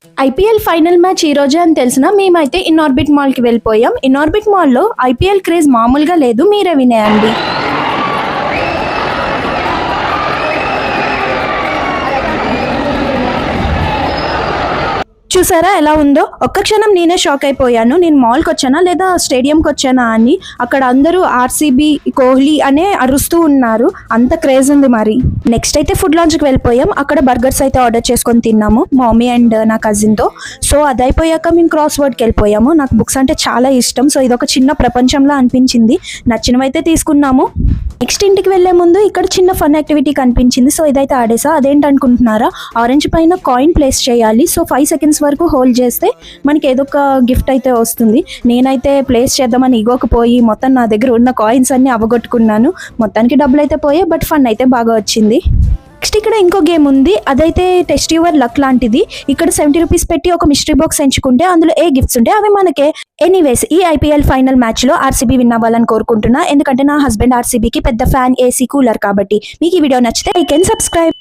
IPL final match ఈ రోజే అని తెలిసిన మేమైతే ఇన్ఆర్బిట్ మాల్కి వెళ్ళిపోయాం. ఇన్ఆర్బిట్ మాల్లో ఐపీఎల్ క్రేజ్ మామూలుగా లేదు, మీరే వినేయండి. చూసారా ఎలా ఉందో? ఒక్క క్షణం నేనే షాక్ అయిపోయాను. నేను మాల్కి వచ్చానా లేదా స్టేడియంకి వచ్చానా అని. అక్కడ అందరూ ఆర్సీబీ కోహ్లీ అనే అరుస్తూ ఉన్నారు, అంత క్రేజ్ ఉంది. మరి నెక్స్ట్ అయితే ఫుడ్ లాంచ్కి వెళ్ళిపోయాం. అక్కడ బర్గర్స్ అయితే ఆర్డర్ చేసుకొని తిన్నాము మా మమ్మీ అండ్ నా కజిన్తో. సో అది అయిపోయాక మేము క్రాస్ వర్డ్కి వెళ్ళిపోయాము. నాకు బుక్స్ అంటే చాలా ఇష్టం, సో ఇది ఒక చిన్న ప్రపంచంలో అనిపించింది. నచ్చినవైతే తీసుకున్నాము. నెక్స్ట్ ఇంటికి వెళ్లే ముందు ఇక్కడ చిన్న ఫన్ యాక్టివిటీ కనిపించింది, సో ఇదైతే ఆడేసా. అదేంటనుకుంటున్నారా? ఆరెంజ్ పైన కాయిన్ ప్లేస్ చేయాలి. సో 5 seconds వరకు హోల్డ్ చేస్తే మనకి ఏదో ఒక గిఫ్ట్ అయితే వస్తుంది. నేనైతే ప్లేస్ చేద్దామని ఇగోకి పోయి మొత్తం నా దగ్గర ఉన్న కాయిన్స్ అన్ని అవగొట్టుకున్నాను. మొత్తానికి డబ్బులు అయితే పోయాయి, బట్ ఫన్ అయితే బాగా వచ్చింది. నెక్స్ట్ ఇక్కడ ఇంకో గేమ్ ఉంది, అదైతే టెస్ట్ యువర్ లక్ లాంటిది. ఇక్కడ 70 రూపీస్ పెట్టి ఒక మిస్టరీ బాక్స్ ఎంచుకుంటే అందులో ఏ గిఫ్ట్స్ ఉంటే అవి మనకే. ఎనీవేస్ ఈ ఐపీఎల్ ఫైనల్ మ్యాచ్ లో ఆర్సీబీ విన్ అవ్వాలని కోరుకుంటున్నా, ఎందుకంటే నా హస్బెండ్ ఆర్సీబీకి పెద్ద ఫ్యాన్, ఏసీ, కూలర్ కాబట్టి. మీకు ఈ వీడియో నచ్చితే లైక్ అండ్ సబ్స్క్రైబ్.